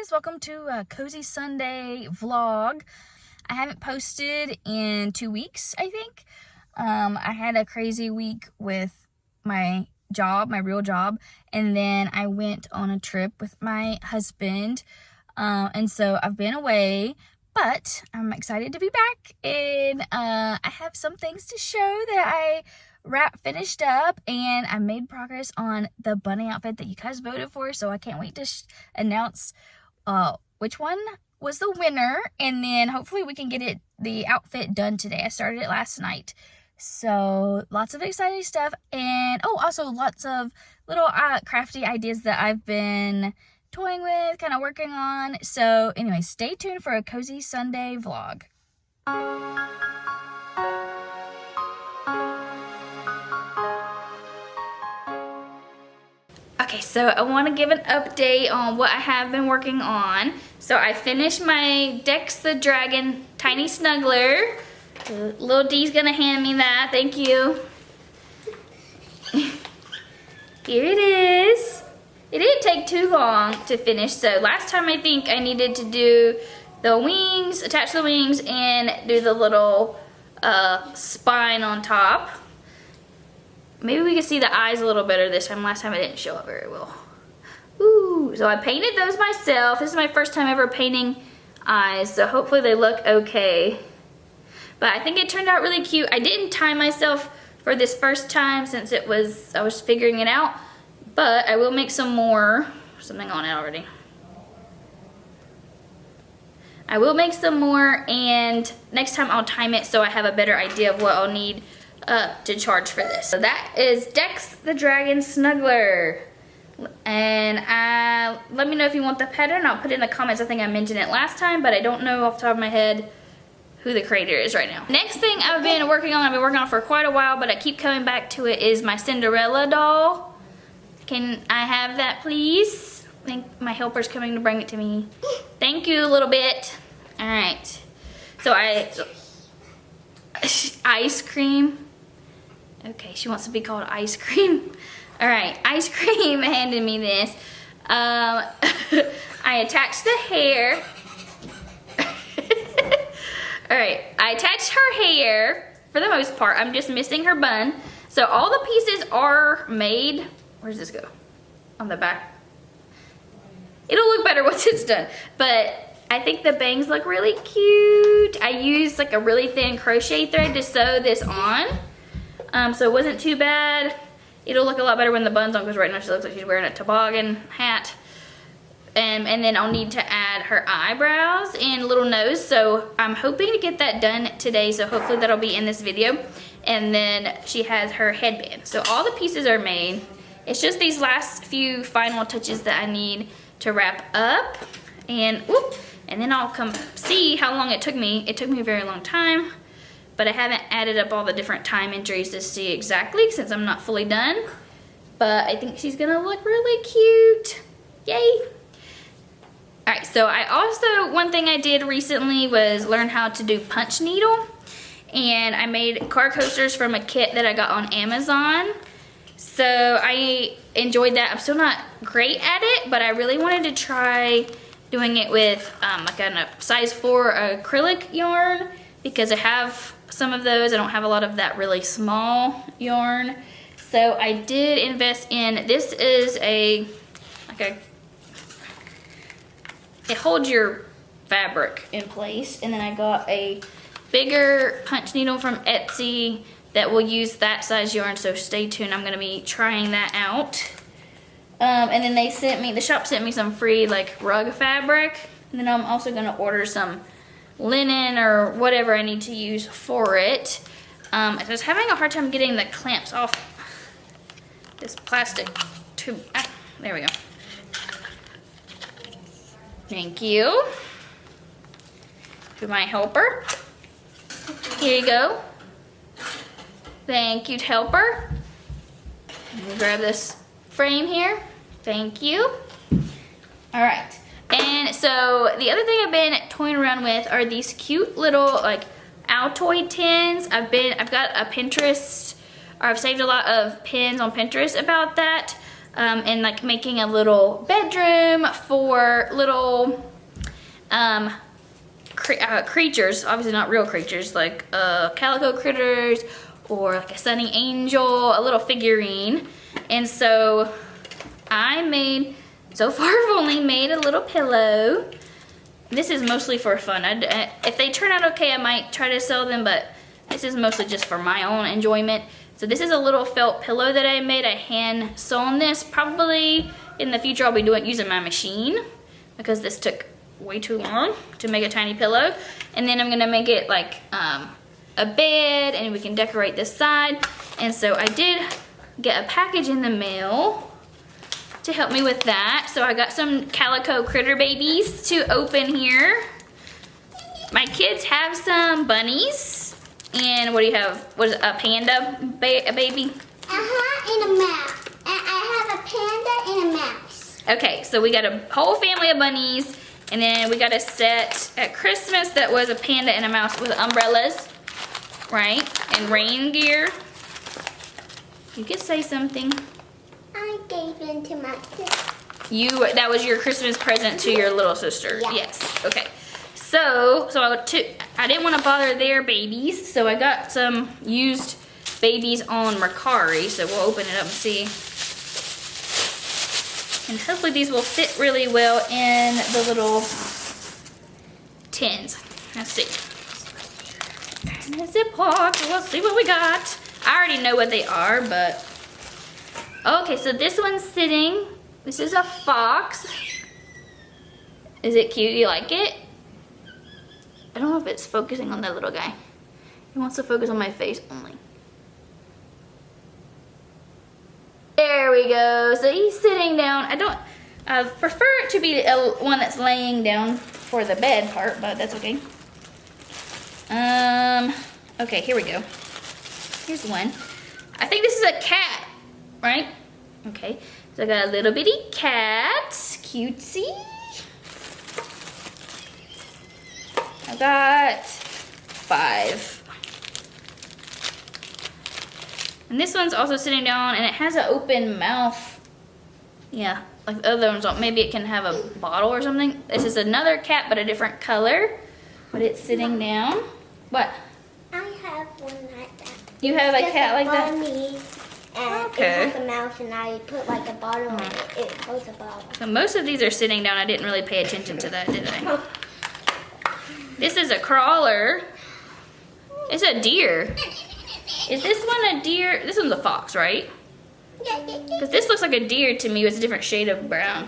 guys, welcome to a Cozy Sunday vlog. I haven't posted in 2 weeks, I think. I had a crazy week with my job, my real job, and then I went on a trip with my husband, and so I've been away, but I'm excited to be back, and I have some things to show that I finished up, and I made progress on the bunny outfit that you guys voted for, so I can't wait to announce which one was the winner, and then hopefully we can get the outfit done today. I started it last night, so lots of exciting stuff, and also lots of little crafty ideas that I've been toying with, kind of working on. So anyway, stay tuned for a Cozy Sunday vlog. Okay, so I want to give an update on what I have been working on. So I finished my Dex the Dragon Tiny Snuggler. Little D's gonna hand me that, thank you. Here it is. It didn't take too long to finish, so last time I think I needed to do the wings, attach the wings, and do the little spine on top. Maybe we can see the eyes a little better this time. Last time it didn't show up very well. Ooh, so I painted those myself. This is my first time ever painting eyes, so hopefully they look okay. But I think it turned out really cute. I didn't time myself for this first time since I was figuring it out, but I will make some more. Something on it already. I will make some more, and next time I'll time it so I have a better idea of what I'll need to charge for this. So that is Dex the Dragon Snuggler. And let me know if you want the pattern. I'll put it in the comments. I think I mentioned it last time, but I don't know off the top of my head who the creator is right now. Next thing I've been working on for quite a while, but I keep coming back to it, is my Cinderella doll. Can I have that, please? I think my helper's coming to bring it to me. Thank you a little bit. All right. So ice cream. Okay, she wants to be called Ice Cream. All right, Ice Cream handed me this. I attached the hair. All right, I attached her hair for the most part. I'm just missing her bun. So all the pieces are made. Where does this go? On the back. It'll look better once it's done. But I think the bangs look really cute. I used like a really thin crochet thread to sew this on. So it wasn't too bad. It'll look a lot better when the bun's on, because right now she looks like she's wearing a toboggan hat. And then I'll need to add her eyebrows and a little nose. So I'm hoping to get that done today. So hopefully that'll be in this video. And then she has her headband. So all the pieces are made. It's just these last few final touches that I need to wrap up. And then I'll come see how long it took me. It took me a very long time, but I haven't added up all the different time entries to see exactly since I'm not fully done. But I think she's gonna look really cute. Yay! All right, so one thing I did recently was learn how to do punch needle. And I made car coasters from a kit that I got on Amazon. So I enjoyed that. I'm still not great at it, but I really wanted to try doing it with like a size 4 acrylic yarn, because I have some of those. I don't have a lot of that really small yarn. So I did invest in, this is it holds your fabric in place. And then I got a bigger punch needle from Etsy that will use that size yarn, so stay tuned. I'm gonna be trying that out. And then the shop sent me some free like rug fabric. And then I'm also gonna order some linen or whatever I need to use for it. I was having a hard time getting the clamps off this plastic tube. There we go. Thank you to my helper. Here you go. Thank you, helper. Let me grab this frame here. Thank you. All right. And so the other thing I've been toying around with are these cute little like Altoid tins. I've got a Pinterest, or I've saved a lot of pins on Pinterest about that. and like making a little bedroom for little creatures, obviously not real creatures, like calico critters or like a sunny angel, a little figurine. And so I made, so far I've only made a little pillow. This is mostly for fun. If they turn out okay, I might try to sell them, but this is mostly just for my own enjoyment. So this is a little felt pillow that I made. I hand sewn this. Probably in the future I'll be using my machine because this took way too long to make a tiny pillow. And then I'm gonna make it like a bed, and we can decorate this side. And so I did get a package in the mail to help me with that. So I got some calico critter babies to open here. My kids have some bunnies. And what do you have? What is it, a panda a baby? And a mouse. I have a panda and a mouse. Okay, so we got a whole family of bunnies, and then we got a set at Christmas that was a panda and a mouse with umbrellas, right? And rain gear. You could say something. I gave in to my sister. That was your Christmas present to your little sister? Yeah. Yes, okay. So I didn't want to bother their babies, so I got some used babies on Mercari, so we'll open it up and see. And hopefully these will fit really well in the little tins. Let's see. And a Ziploc, we'll see what we got. I already know what they are, but... Okay, so this one's sitting. This is a fox. Is it cute? You like it? I don't know if it's focusing on that little guy. He wants to focus on my face only. There we go. So he's sitting down. I prefer it to be one that's laying down for the bed part, but that's okay. Okay, here we go. Here's one. I think this is a cat, right? Okay, so I got a little bitty cat, cutesy. I got 5. And this one's also sitting down, and it has an open mouth. Yeah, like the other ones, maybe it can have a bottle or something. This is another cat, but a different color. But it's sitting down. What? I have one like that. You have a cat like that? And okay. It has a mouse, and I put like a bottle in it. It holds a bottle. So most of these are sitting down. I didn't really pay attention to that, did I? This is a crawler. It's a deer. Is this one a deer? This one's a fox, right? Because this looks like a deer to me with a different shade of brown.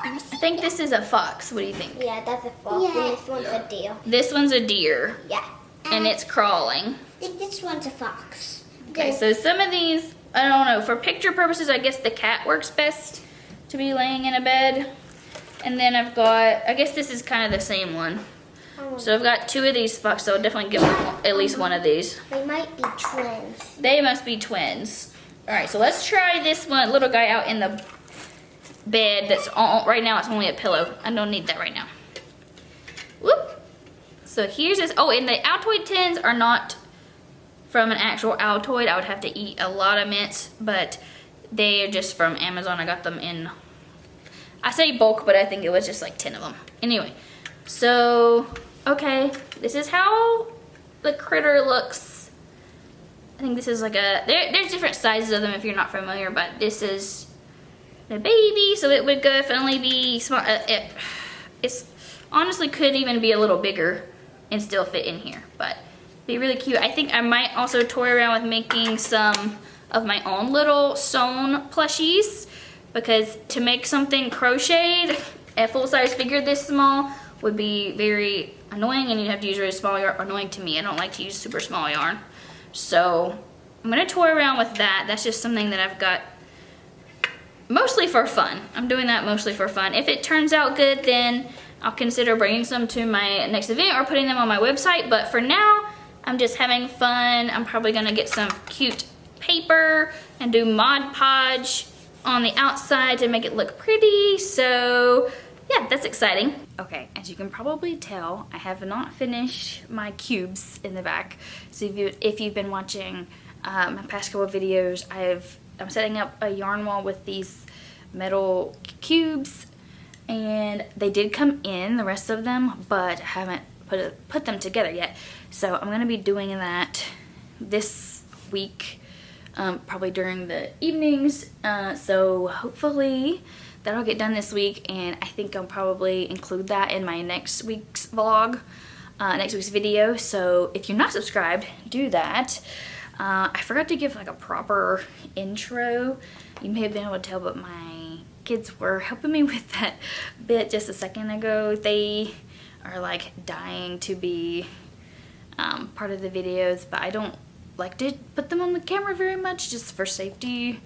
I think this is a fox. What do you think? Yeah, that's a fox. Yeah. And this one's a deer. This one's a deer. Yeah. And it's crawling. I think this one's a fox. Okay, so some of these, I don't know, for picture purposes, I guess the cat works best to be laying in a bed. And then I've got, I guess this is kind of the same one. So I've got 2 of these foxes, so I'll definitely give them at least one of these. They might be twins. They must be twins. All right, so let's try this one little guy out in the bed that's all, right now it's only a pillow. I don't need that right now. Whoop. So here's this, oh, and the Altoid tins are not from an actual Altoid. I would have to eat a lot of mints, but they are just from Amazon. I got them in, I say bulk, but I think it was just like 10 of them. Anyway, so, okay, this is how the critter looks. I think this is like a, there's different sizes of them if you're not familiar, but this is the baby, so it would definitely be small. It's honestly could even be a little bigger and still fit in here, but be really cute. I think I might also toy around with making some of my own little sewn plushies, because to make something crocheted, a full-size figure this small would be very annoying, and you'd have to use really small yarn. Annoying to me. I don't like to use super small yarn. So I'm gonna toy around with that. That's just something that I've got mostly for fun. I'm doing that mostly for fun. If it turns out good, then I'll consider bringing some to my next event or putting them on my website. But for now, I'm just having fun. I'm probably gonna get some cute paper and do Mod Podge on the outside to make it look pretty. So yeah, that's exciting. Okay, as you can probably tell, I have not finished my cubes in the back. So if you've been watching my past couple of videos, I've I'm setting up a yarn wall with these metal cubes, and they did come in, the rest of them, but I haven't put them together yet. So I'm gonna be doing that this week, probably during the evenings. So hopefully that'll get done this week, and I think I'll probably include that in my next week's vlog, next week's video. So if you're not subscribed, do that. I forgot to give like a proper intro. You may have been able to tell, but my kids were helping me with that bit just a second ago. They are like dying to be part of the videos, but I don't like to put them on the camera very much, just for safety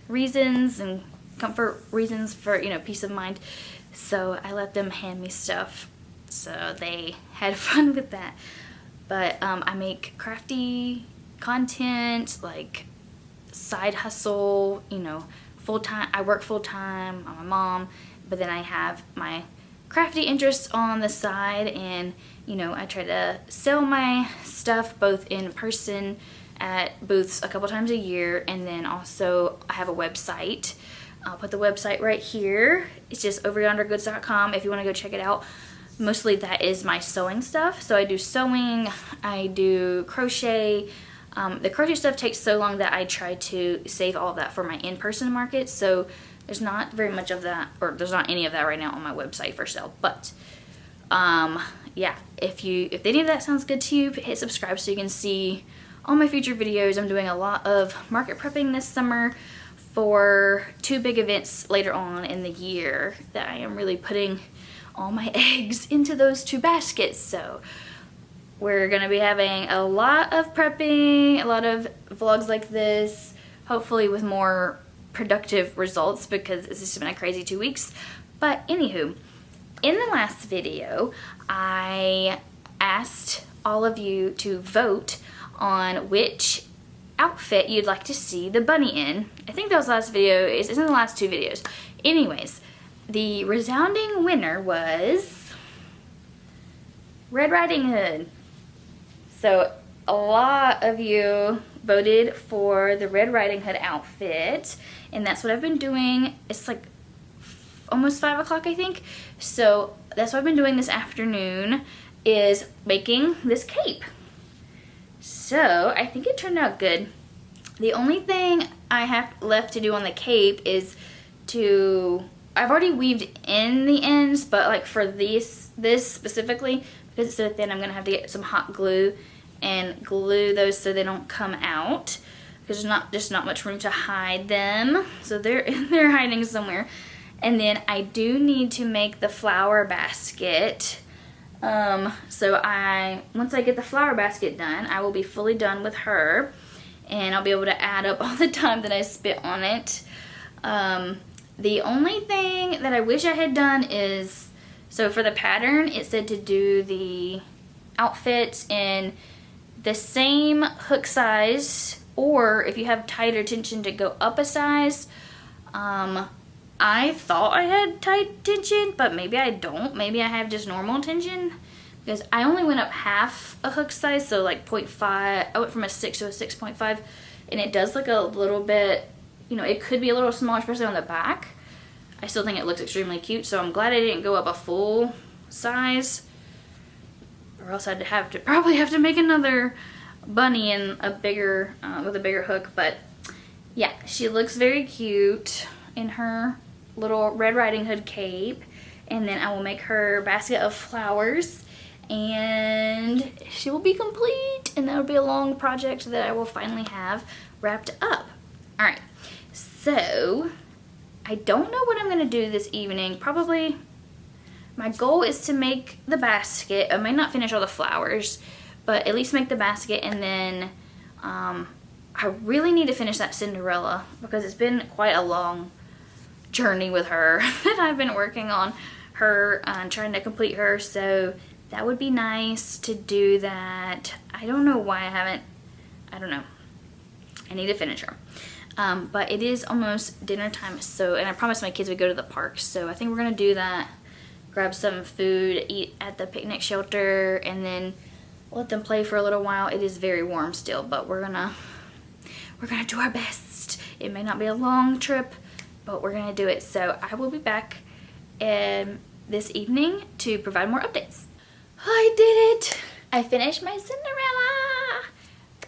reasons and comfort reasons, for, you know, peace of mind. So I let them hand me stuff, so they had fun with that. But I make crafty content, like side hustle, you know, full-time. I work full-time, I'm a mom, but then I have my crafty interests on the side, and you know, I try to sell my stuff both in person at booths a couple times a year, and then also I have a website. I'll put the website right here. It's just overyondergoods.com if you want to go check it out. Mostly that is my sewing stuff. So I do sewing, I do crochet. The crochet stuff takes so long that I try to save all of that for my in-person market. So there's not very much of that, or there's not any of that right now on my website for sale. But yeah, if any of that sounds good to you, hit subscribe so you can see all my future videos. I'm doing a lot of market prepping this summer for 2 big events later on in the year that I am really putting all my eggs into those 2 baskets. So we're gonna be having a lot of prepping, a lot of vlogs like this, hopefully with more productive results, because it's just been a crazy 2 weeks. But anywho, in the last video, I asked all of you to vote on which outfit you'd like to see the bunny in. I think that was the last video. It's in the last 2 videos. Anyways, the resounding winner was Red Riding Hood. So a lot of you voted for the Red Riding Hood outfit, and that's what I've been doing. It's like almost 5 o'clock, I think. So that's what I've been doing this afternoon, is making this cape. So I think it turned out good. The only thing I have left to do on the cape is I've already weaved in the ends, but like for this specifically, because it's so thin, I'm gonna have to get some hot glue and glue those so they don't come out, because there's just not much room to hide them. So they're hiding somewhere. And then I do need to make the flower basket. So once I get the flower basket done, I will be fully done with her, and I'll be able to add up all the time that I spent on it. The only thing that I wish I had done is, so for the pattern, it said to do the outfit in the same hook size, or if you have tighter tension, to go up a size. I thought I had tight tension, but maybe I don't. Maybe I have just normal tension, because I only went up half a hook size, so like 0.5. I went from a 6 to a 6.5, and it does look a little bit, you know, it could be a little small, especially on the back. I still think it looks extremely cute, so I'm glad I didn't go up a full size, or else I'd probably have to make another bunny in a bigger, with a bigger hook. But yeah, she looks very cute in her little Red Riding Hood cape. And then I will make her basket of flowers, and she will be complete, and that will be a long project that I will finally have wrapped up. All right, so I don't know what I'm gonna do this evening. Probably my goal is to make the basket. I may not finish all the flowers, but at least make the basket. And then I really need to finish that Cinderella, because it's been quite a long journey with her that I've been working on her and trying to complete her. So that would be nice to do that. I don't know why I don't know. I need to finish her. But it is almost dinner time, so, and I promised my kids we'd go to the park, so I think we're gonna do that. Grab some food, eat at the picnic shelter, and then let them play for a little while. It is very warm still, but we're gonna do our best. It may not be a long trip, but we're gonna do it. So I will be back this evening to provide more updates. I did it! I finished my Cinderella!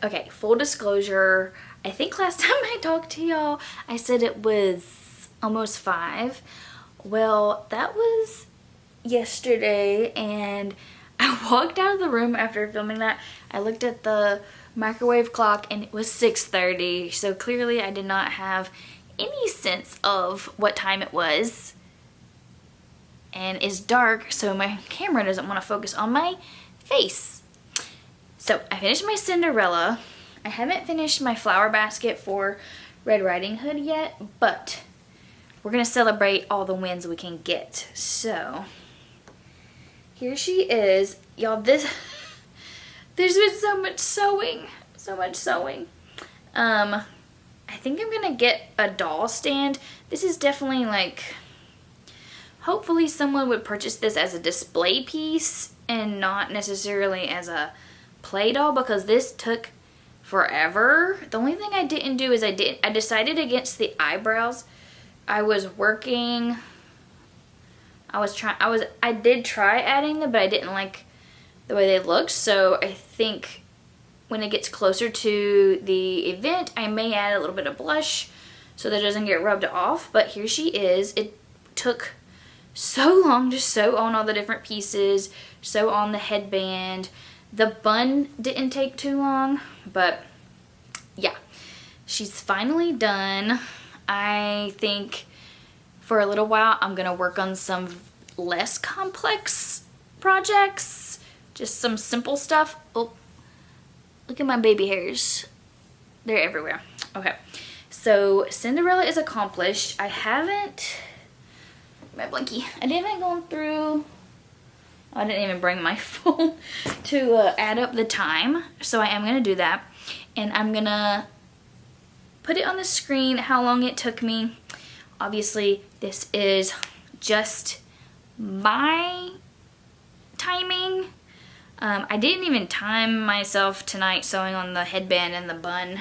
Okay, full disclosure, I think last time I talked to y'all, I said it was almost 5. Well, that was yesterday, and I walked out of the room after filming that. I looked at the microwave clock and it was 6:30, so clearly I did not have any sense of what time it was. And it's dark, so my camera doesn't want to focus on my face. So I finished my Cinderella. I haven't finished my flower basket for Red Riding Hood yet, but we're gonna celebrate all the wins we can get. So here she is. Y'all, there's been so much sewing. I think I'm gonna get a doll stand. This is definitely like, hopefully someone would purchase this as a display piece and not necessarily as a play doll, because this took forever. The only thing I didn't do is I decided against the eyebrows. I did try adding them, but I didn't like the way they looked. So I think when it gets closer to the event, I may add a little bit of blush so that it doesn't get rubbed off. But here she is. It took so long to sew on all the different pieces, sew on the headband. The bun didn't take too long, but yeah, she's finally done. I think for a little while I'm gonna work on some less complex projects, just some simple stuff. Oh, look at my baby hairs. They're everywhere. Okay, so Cinderella is accomplished. I haven't gone through, I didn't even bring my phone to add up the time, so I am gonna do that, and I'm gonna put it on the screen how long it took me. Obviously this is just my timing. I didn't even time myself tonight sewing on the headband and the bun,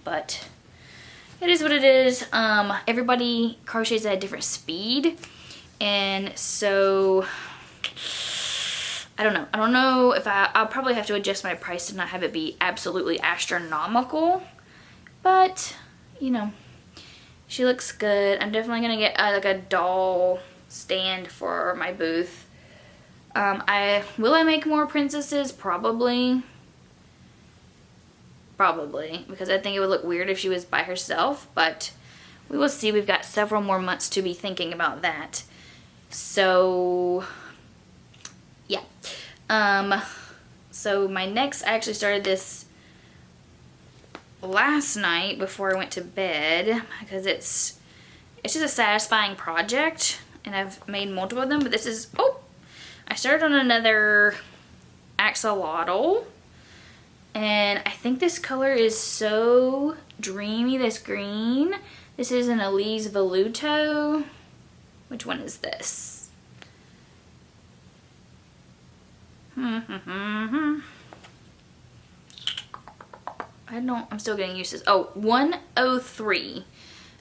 but it is what it is. Everybody crochets at a different speed, and so I don't know if I'll probably have to adjust my price to not have it be absolutely astronomical, but you know, she looks good. I'm definitely gonna get like a doll stand for my booth. Will I make more princesses? Probably, because I think it would look weird if she was by herself, but we will see. We've got several more months to be thinking about that. So yeah. So my next, I actually started this last night before I went to bed, because it's just a satisfying project, and I've made multiple of them, but this is, oh, I started on another axolotl, and I think this color is so dreamy, this green. This is an Elise Voluto. Which one is this? I'm still getting used to this. Oh, 103.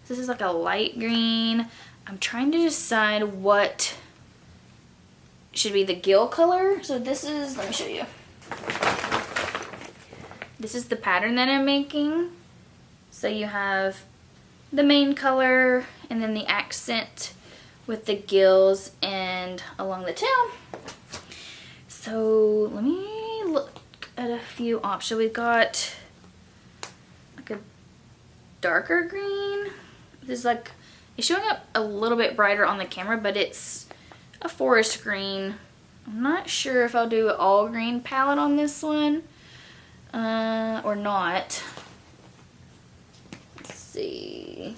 This is like a light green. I'm trying to decide what should be the gill color. So this is, let me show you. This is the pattern that I'm making. So you have the main color and then the accent with the gills and along the tail. So let me look at a few options. We've got like a darker green. This is like, it's showing up a little bit brighter on the camera, but it's a forest green. I'm not sure if I'll do an all green palette on this one or not. Let's see.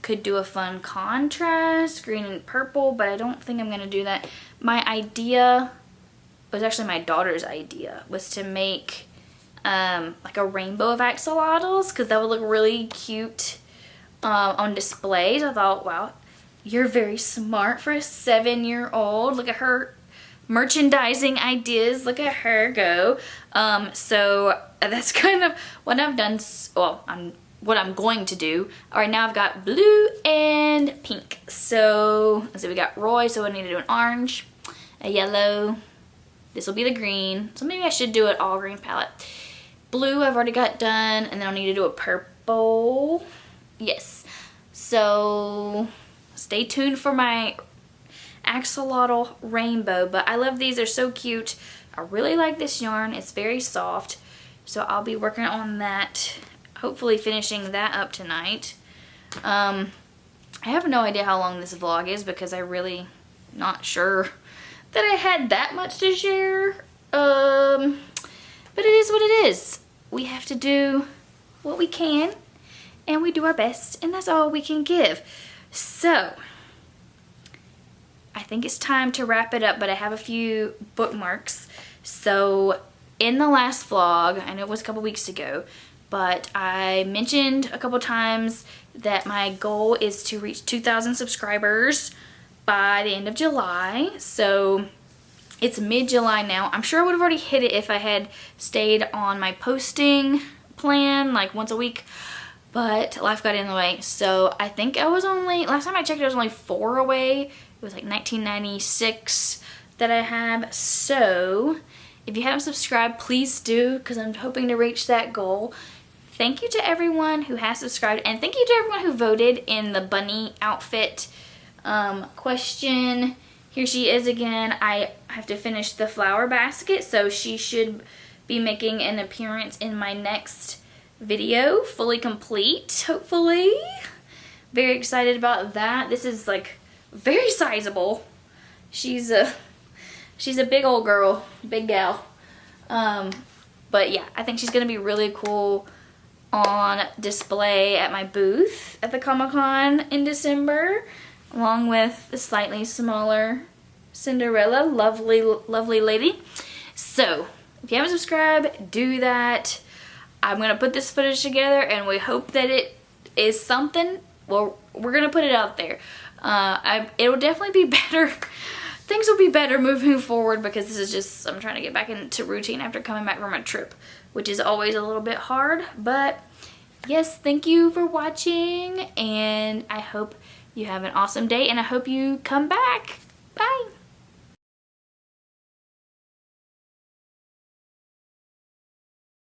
Could do a fun contrast, green and purple, but I don't think I'm gonna do that. My idea was actually my daughter's idea, was to make like a rainbow of axolotls, because that would look really cute on displays. I thought, wow, you're very smart for a 7-year-old. Look at her merchandising ideas. Look at her go. So that's kind of what I've done. Well, what I'm going to do. All right, now I've got blue and pink. So let's see, we got Roy, so I need to do an orange, a yellow. This will be the green. So maybe I should do it all green palette. Blue I've already got done, and then I'll need to do a purple. Yes. So stay tuned for my axolotl rainbow, but I love these. They're so cute. I really like this yarn. It's very soft. So I'll be working on that, hopefully finishing that up tonight. I have no idea how long this vlog is because I really not sure that I had that much to share. But it is what it is. We have to do what we can, and we do our best, and that's all we can give. So I think it's time to wrap it up, but I have a few bookmarks. So in the last vlog, I know it was a couple weeks ago, but I mentioned a couple times that my goal is to reach 2,000 subscribers by the end of July. So it's mid-July now. I'm sure I would have already hit it if I had stayed on my posting plan like once a week, but life got in the way. So I think I was only, last time I checked, I was only 4 away. It was like 1996 that I have. So if you haven't subscribed, please do, because I'm hoping to reach that goal. Thank you to everyone who has subscribed, and thank you to everyone who voted in the bunny outfit question. Here she is again. I have to finish the flower basket, so she should be making an appearance in my next video, fully complete, hopefully. Very excited about that. This is like very sizable. She's a big old girl, big gal. But yeah, I think she's gonna be really cool on display at my booth at the Comic-Con in December, along with the slightly smaller Cinderella, lovely lady. So if you haven't subscribed, do that. I'm gonna put this footage together, and we hope that it is something. Well, we're gonna put it out there. It will definitely be better. Things will be better moving forward, because this is just, I'm trying to get back into routine after coming back from a trip, which is always a little bit hard. But yes, thank you for watching, and I hope you have an awesome day, and I hope you come back. Bye.